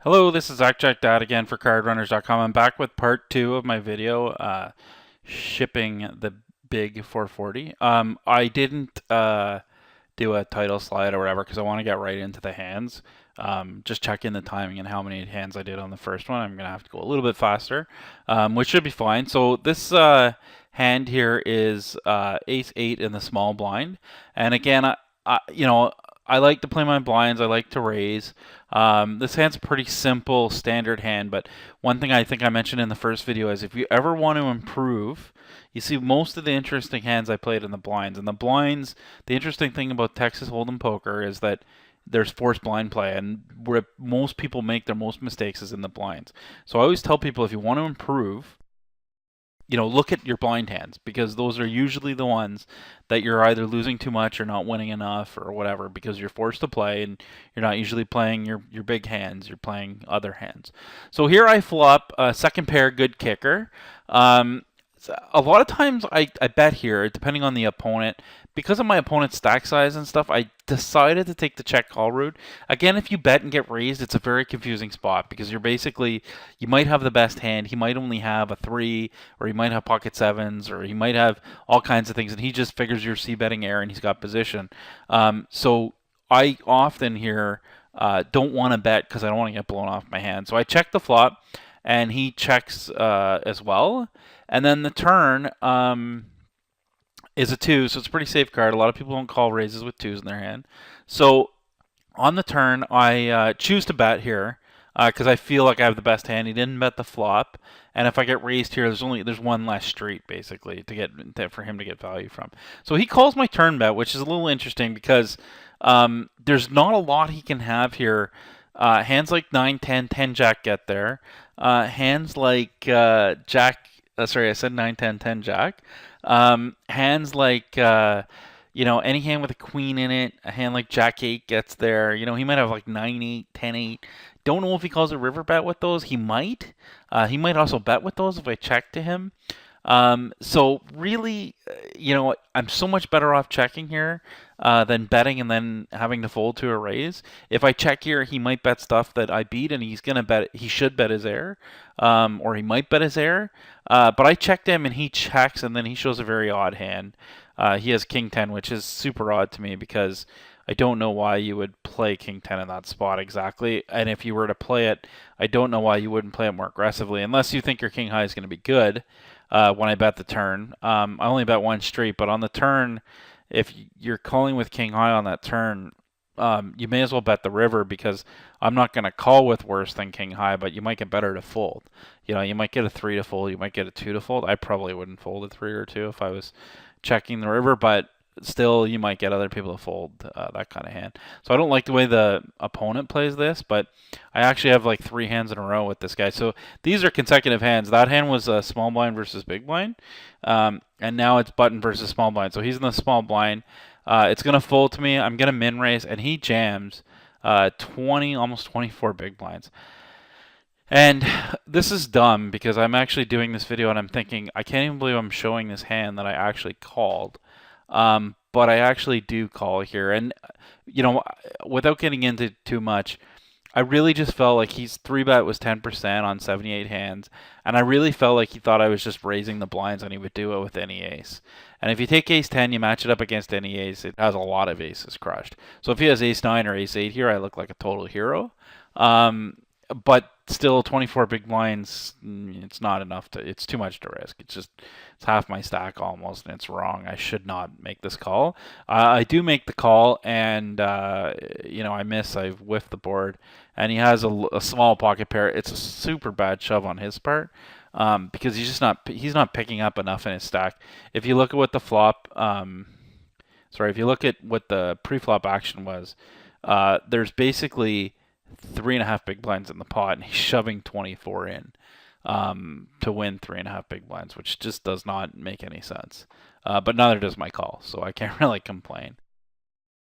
Hello, this is Zachjackdad again for CardRunners.com. I'm back with part 2 of my video, shipping the big 440. I didn't do a title slide or whatever because I want to get right into the hands. Just checking the timing and how many hands I did on the first one. I'm going to have to go a little bit faster, which should be fine. So this hand here is ace 8 in the small blind. And again, I like to play my blinds. I like to raise. This hand's a pretty simple standard hand, but one thing I think I mentioned in the first video is if you ever want to improve, you see most of the interesting hands I played in the blinds. And the blinds, the interesting thing about Texas Hold'em poker is that there's forced blind play, and where most people make their most mistakes is in the blinds. So I always tell people if you want to improve, look at your blind hands because those are usually the ones that you're either losing too much or not winning enough or whatever because you're forced to play and you're not usually playing your big hands, you're playing other hands. So here I flop second pair, good kicker. A lot of times I bet here, depending on the opponent, because of my opponent's stack size and stuff, I decided to take the check call route. Again, if you bet and get raised, it's a very confusing spot because you might have the best hand. He might only have a 3, or he might have pocket 7s, or he might have all kinds of things, and he just figures you're c-betting air and he's got position. So I often here don't want to bet because I don't want to get blown off my hand. So I check the flop, and he checks as well. And then the turn is a 2, so it's a pretty safe card. A lot of people don't call raises with 2s in their hand. So on the turn, I choose to bet here because I feel like I have the best hand. He didn't bet the flop, and if I get raised here, there's one less street basically for him to get value from. So he calls my turn bet, which is a little interesting because there's not a lot he can have here. Hands like 9, 10, 10 Jack get there. Hands like Jack. Sorry, I said 9, 10, 10 Jack. Hands like any hand with a queen in it. A hand like Jack 8 gets there. He might have like 9, 8, 10, 8. Don't know if he calls a river bet with those. He might. He might also bet with those if I check to him. So really, I'm so much better off checking here than betting and then having to fold to a raise. If I check here, he might bet stuff that I beat, and he's gonna bet. He should bet his air, or he might bet his air. But I checked him, and he checks, and then he shows a very odd hand. He has King 10, which is super odd to me because I don't know why you would play King 10 in that spot exactly. And if you were to play it, I don't know why you wouldn't play it more aggressively, unless you think your King High is going to be good. When I bet the turn, I only bet one street, but on the turn, if you're calling with King High on that turn, you may as well bet the river because I'm not going to call with worse than King High, but you might get better to fold. You might get a 3 to fold, you might get a 2 to fold. I probably wouldn't fold a 3 or 2 if I was checking the river, but still you might get other people to fold that kind of hand. So I don't like the way the opponent plays this, but I actually have like 3 hands in a row with this guy. So these are consecutive hands. That hand was small blind versus big blind, and now it's button versus small blind. So he's in the small blind. It's going to fold to me. I'm going to min raise, and he jams 20, almost 24 big blinds. And this is dumb because I'm actually doing this video and I'm thinking, I can't even believe I'm showing this hand that I actually called. But I actually do call here. And, without getting into too much, I really just felt like he's 3-bet was 10% on 78 hands. And I really felt like he thought I was just raising the blinds and he would do it with any ace. And if you take ace 10, you match it up against any ace, it has a lot of aces crushed. So if he has ace 9 or ace 8 here, I look like a total hero. But still 24 big blinds, it's not enough it's too much to risk. It's half my stack almost, and it's wrong. I should not make this call. I do make the call, and I miss. I whiffed the board, and he has a small pocket pair. It's a super bad shove on his part because he's not picking up enough in his stack. If you look at what the flop, if you look at what the pre-flop action was, there's basically 3.5 big blinds in the pot, and he's shoving 24 in to win 3.5 big blinds, which just does not make any sense. But neither does my call, so I can't really complain.